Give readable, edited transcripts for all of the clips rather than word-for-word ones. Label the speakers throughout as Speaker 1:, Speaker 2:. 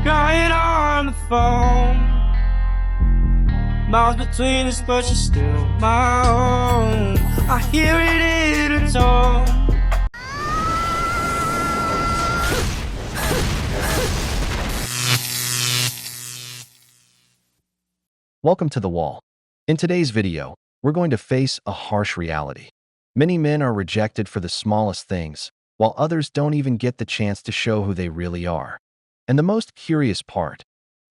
Speaker 1: crying on the phone. Miles between us, but you're still my own. I hear it in her tone.
Speaker 2: Welcome to The Wall. In today's video, we're going to face a harsh reality. Many men are rejected for the smallest things, while others don't even get the chance to show who they really are. And the most curious part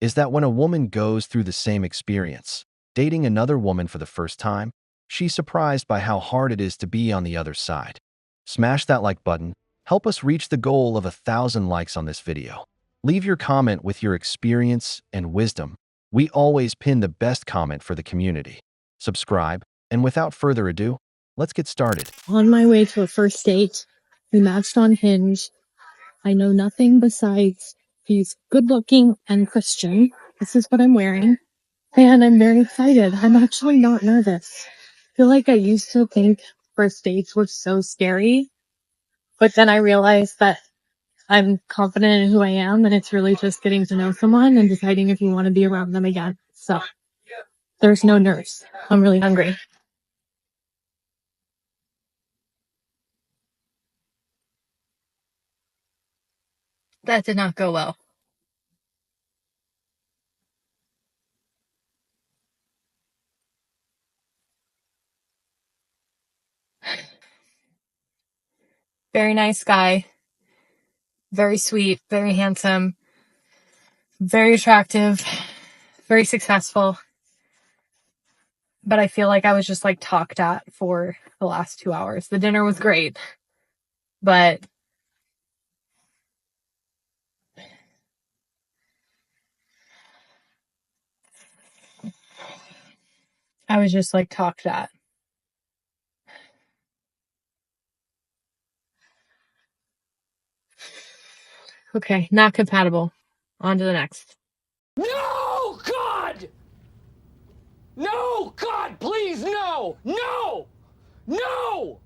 Speaker 2: is that when a woman goes through the same experience, dating another woman for the first time, she's surprised by how hard it is to be on the other side. Smash that like button. Help us reach the goal of 1,000 likes on this video. Leave your comment with your experience and wisdom. We always pin the best comment for the community. Subscribe, and without further ado, let's get started.
Speaker 3: On my way to a first date, we matched on Hinge. I know nothing besides he's good looking and Christian. This is what I'm wearing. And I'm very excited. I'm actually not nervous. I feel like I used to think first dates were so scary, but then I realized that I'm confident in who I am, and it's really just getting to know someone and deciding if you want to be around them again. So there's no nerves. I'm really hungry. That did not go well. Very nice guy. Very sweet, very handsome, very attractive, very successful. But I feel like I was just like talked at for the last 2 hours. The dinner was great, but I was just like talked at. Okay, not compatible. On to the next.
Speaker 4: No, God! No, God, please, no! No! No!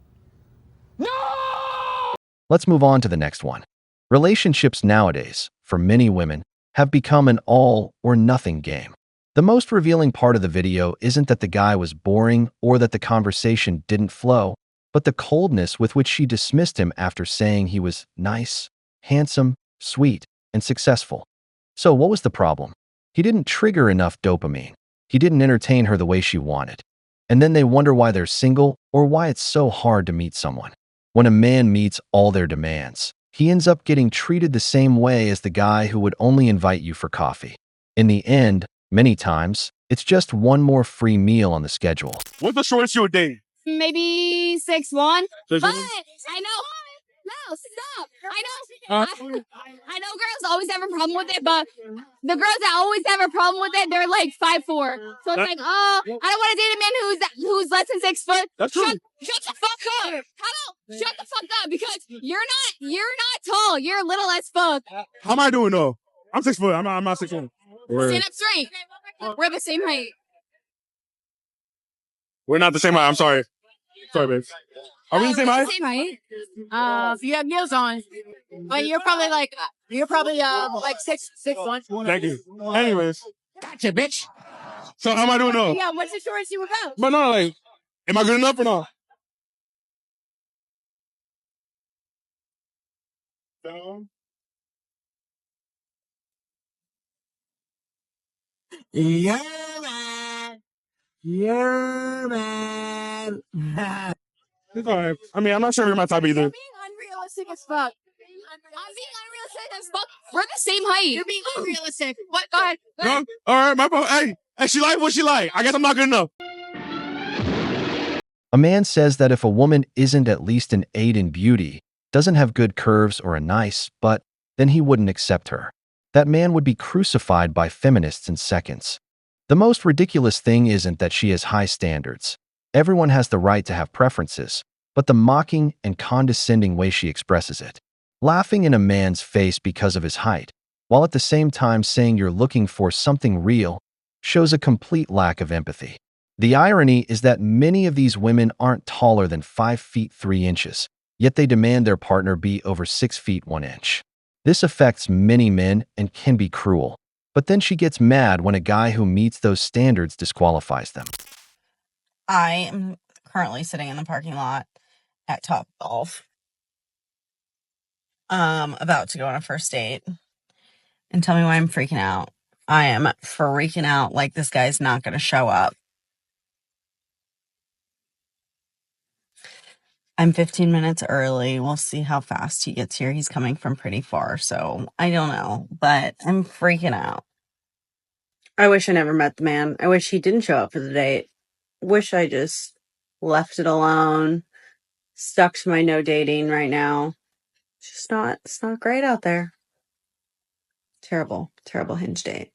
Speaker 4: No!
Speaker 2: Let's move on to the next one. Relationships nowadays, for many women, have become an all or nothing game. The most revealing part of the video isn't that the guy was boring or that the conversation didn't flow, but the coldness with which she dismissed him after saying he was nice, handsome, sweet, and successful. So what was the problem? He didn't trigger enough dopamine. He didn't entertain her the way she wanted. And then they wonder why they're single or why it's so hard to meet someone. When a man meets all their demands, he ends up getting treated the same way as the guy who would only invite you for coffee. In the end, many times, it's just one more free meal on the schedule.
Speaker 5: What's the shortest you would date?
Speaker 6: Maybe 6'1".
Speaker 5: 6'1"?
Speaker 6: But I know. No, stop. I know girls always have a problem with it, but the girls that always have a problem with it, they're like 5'4". So it's like, oh, I don't want to date a man who's less than 6 foot.
Speaker 5: That's true.
Speaker 6: Shut the fuck up. Shut the fuck up, because you're not tall. You're little as fuck.
Speaker 5: How am I doing though? I'm 6 foot. I'm not 6'1".
Speaker 6: Stand up straight. We're the same height.
Speaker 5: We're not the same height. I'm sorry. Sorry, babe. Are we the same height?
Speaker 6: Same height. You have heels on, but you're probably like 6'1".
Speaker 5: Thank you. Anyways.
Speaker 4: Gotcha, bitch.
Speaker 5: So how am I doing though?
Speaker 6: Yeah, what's the shortest you would go?
Speaker 5: But no, like, am I good enough or not? No.
Speaker 4: Yeah, man. Yeah, man.
Speaker 5: It's all right. I mean, I'm not sure you're my type either.
Speaker 6: You're being unrealistic as fuck. I'm being unrealistic as fuck. We're the same height. You're being unrealistic. What? Go ahead.
Speaker 5: No? All right, my fault. Hey, she like what she like. I guess I'm not good enough.
Speaker 2: A man says that if a woman isn't at least an 8 in beauty, doesn't have good curves or a nice butt, then he wouldn't accept her. That man would be crucified by feminists in seconds. The most ridiculous thing isn't that she has high standards. Everyone has the right to have preferences, but the mocking and condescending way she expresses it. Laughing in a man's face because of his height, while at the same time saying you're looking for something real, shows a complete lack of empathy. The irony is that many of these women aren't taller than 5 feet 3 inches, yet they demand their partner be over 6 feet 1 inch. This affects many men and can be cruel. But then she gets mad when a guy who meets those standards disqualifies them.
Speaker 7: I am currently sitting in the parking lot at Top Golf, about to go on a first date. And tell me why I'm freaking out. I am freaking out like this guy's not going to show up. I'm 15 minutes early. We'll see how fast he gets here. He's coming from pretty far, so I don't know. But I'm freaking out. I wish I never met the man. I wish he didn't show up for the date. Wish I just left it alone. Stuck to my no dating right now. It's not great out there. Terrible Hinge date.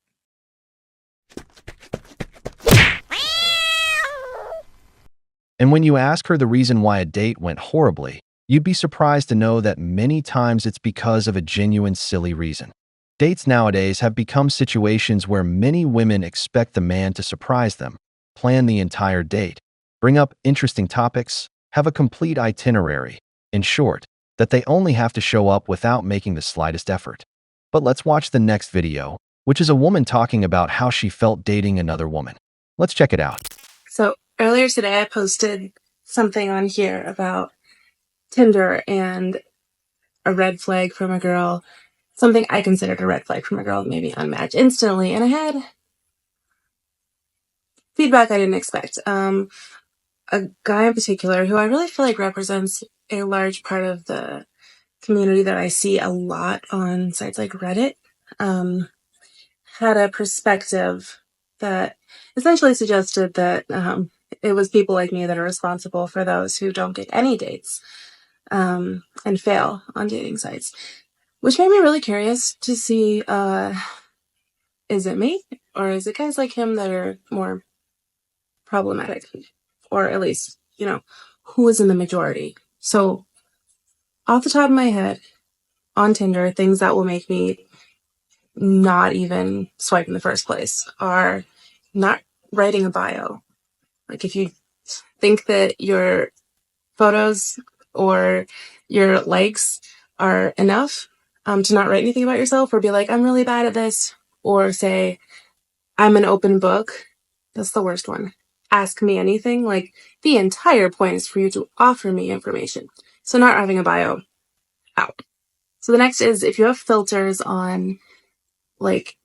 Speaker 2: And when you ask her the reason why a date went horribly, you'd be surprised to know that many times it's because of a genuine silly reason. Dates nowadays have become situations where many women expect the man to surprise them, plan the entire date, bring up interesting topics, have a complete itinerary. In short, that they only have to show up without making the slightest effort. But let's watch the next video, which is a woman talking about how she felt dating another woman. Let's check it out.
Speaker 8: So earlier today, I posted something on here about Tinder and a red flag from a girl, something I considered a red flag from a girl, maybe unmatched instantly, and I had feedback I didn't expect. A guy in particular who I really feel like represents a large part of the community that I see a lot on sites like Reddit, had a perspective that essentially suggested that it was people like me that are responsible for those who don't get any dates and fail on dating sites, which made me really curious to see, is it me or is it guys like him that are more problematic, or at least, who is in the majority? So off the top of my head, on Tinder, things that will make me not even swipe in the first place are not writing a bio. Like, if you think that your photos or your likes are enough to not write anything about yourself, or be like, I'm really bad at this, or say, I'm an open book. That's the worst one. Ask me anything. Like, the entire point is for you to offer me information. So not having a bio, out. So the next is, if you have filters on like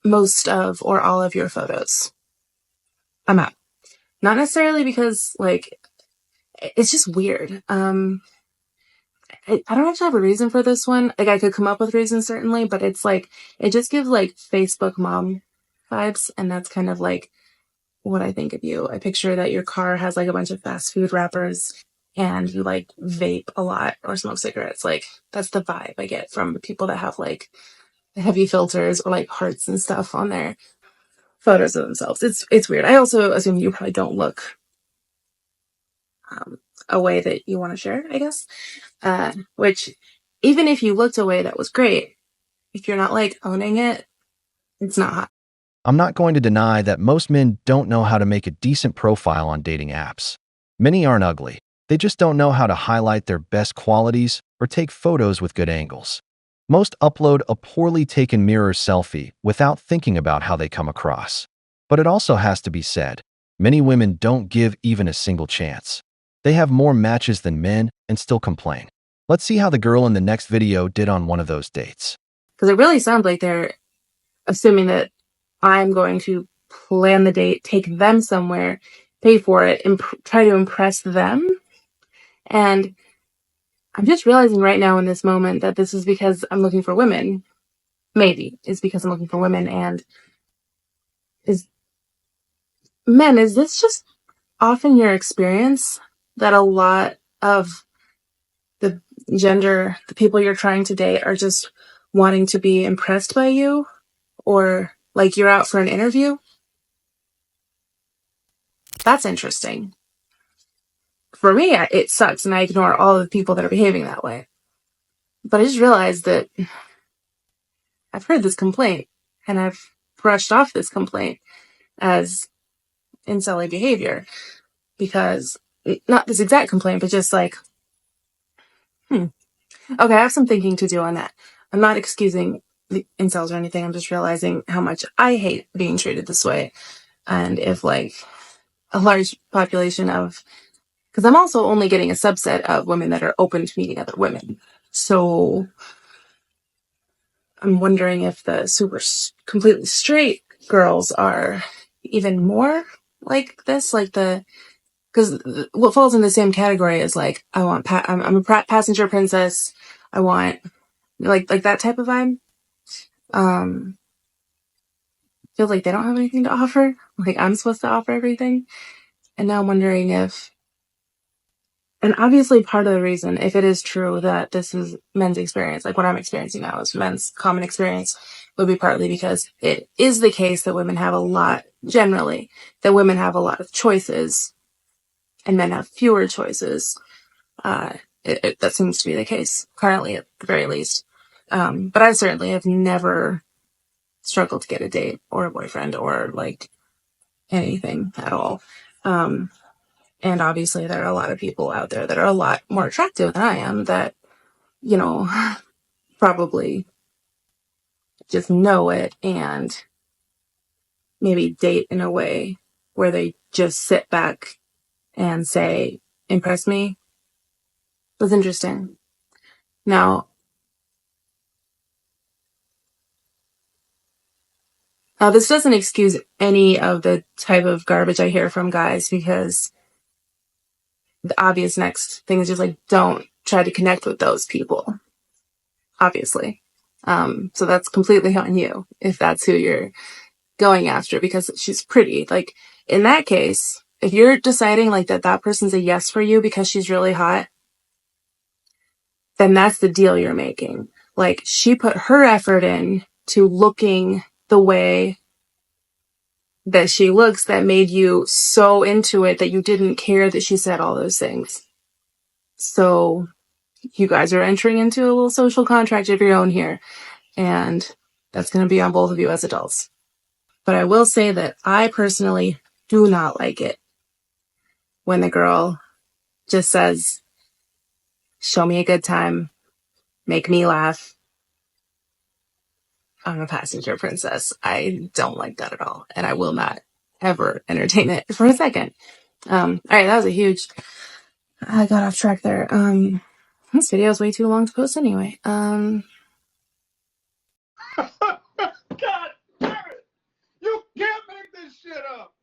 Speaker 8: most of or all of your photos, I'm out. Not necessarily because like it's just weird. I don't actually have a reason for this one. Like, I could come up with reasons certainly, but it's like, it just gives like Facebook mom vibes, and that's kind of like what I think of you. I picture that your car has like a bunch of fast food wrappers and you like vape a lot or smoke cigarettes. Like, that's the vibe I get from people that have like heavy filters or like hearts and stuff on their photos of themselves. It's weird. I also assume you probably don't look a way that you want to share, I guess. Which, even if you looked a way that was great, if you're not like owning it, it's not hot.
Speaker 2: I'm not going to deny that most men don't know how to make a decent profile on dating apps. Many aren't ugly. They just don't know how to highlight their best qualities or take photos with good angles. Most upload a poorly taken mirror selfie without thinking about how they come across. But it also has to be said, many women don't give even a single chance. They have more matches than men and still complain. Let's see how the girl in the next video did on one of those dates.
Speaker 8: Because it really sounds like they're assuming that I'm going to plan the date, take them somewhere, pay for it, and try to impress them. And I'm just realizing right now in this moment that this is because I'm looking for women. Maybe it's because I'm looking for women. And is this just often your experience, that a lot of the people you're trying to date are just wanting to be impressed by you, or like you're out for an interview? That's interesting. For me, it sucks, and I ignore all of the people that are behaving that way. But I just realized that I've heard this complaint, and I've brushed off this complaint as incelly behavior, because not this exact complaint, but just like, okay, I have some thinking to do on that. I'm not excusing the incels or anything. I'm just realizing how much I hate being treated this way. And if like a large population of, because I'm also only getting a subset of women that are open to meeting other women. So I'm wondering if the completely straight girls are even more like this, like because what falls in the same category is like, I'm a passenger princess. I want like that type of vibe. Feels like they don't have anything to offer. Like I'm supposed to offer everything. And now I'm wondering if, and obviously part of the reason, if it is true that this is men's experience, like what I'm experiencing now is men's common experience, would be partly because it is the case that women have a lot, generally, that women have a lot of choices and men have fewer choices. That seems to be the case currently, at the very least. But I certainly have never struggled to get a date or a boyfriend or like anything at all. And obviously there are a lot of people out there that are a lot more attractive than I am that, you know, probably just know it and maybe date in a way where they just sit back and say, impress me. Was interesting. Now, this doesn't excuse any of the type of garbage I hear from guys because the obvious next thing is just like, don't try to connect with those people. Obviously. So that's completely on you if that's who you're going after because she's pretty. Like in that case, if you're deciding like that person's a yes for you because she's really hot, then that's the deal you're making. Like she put her effort in to looking the way that she looks that made you so into it that you didn't care that she said all those things. So you guys are entering into a little social contract of your own here. And that's going to be on both of you as adults. But I will say that I personally do not like it when the girl just says, show me a good time, make me laugh. I'm a passenger princess. I don't like that at all. And I will not ever entertain it for a second. All right, that was a huge, I got off track there. This video is way too long to post anyway.
Speaker 5: God damn it! You can't make this shit up!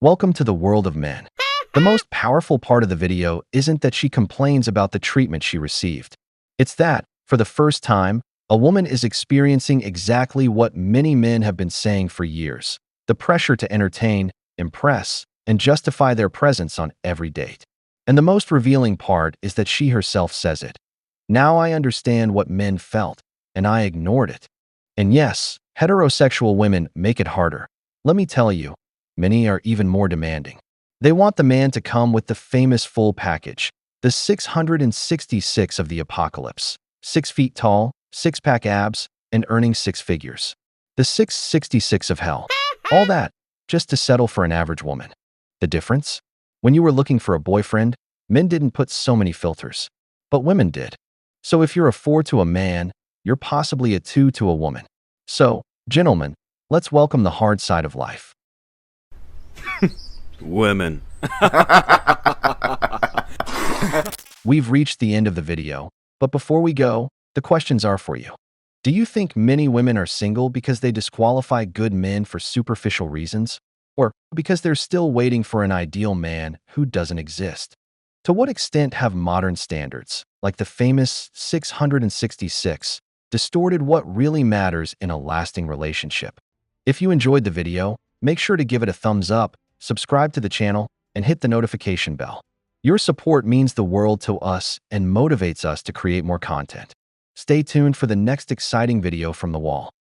Speaker 2: Welcome to the world of men. The most powerful part of the video isn't that she complains about the treatment she received. It's that, for the first time, a woman is experiencing exactly what many men have been saying for years: the pressure to entertain, impress, and justify their presence on every date. And the most revealing part is that she herself says it. Now I understand what men felt, and I ignored it. And yes, heterosexual women make it harder. Let me tell you, many are even more demanding. They want the man to come with the famous full package, the 666 of the apocalypse: 6 feet tall, six-pack abs, and earning 6 figures. The 666 of hell. All that, just to settle for an average woman. The difference? When you were looking for a boyfriend, men didn't put so many filters, but women did. So if you're a 4 to a man, you're possibly a 2 to a woman. So, gentlemen, let's welcome the hard side of life.
Speaker 9: Women.
Speaker 2: We've reached the end of the video, but before we go, the questions are for you. Do you think many women are single because they disqualify good men for superficial reasons? Or because they're still waiting for an ideal man who doesn't exist? To what extent have modern standards, like the famous 666, distorted what really matters in a lasting relationship? If you enjoyed the video, make sure to give it a thumbs up, subscribe to the channel, and hit the notification bell. Your support means the world to us and motivates us to create more content. Stay tuned for the next exciting video from the wall.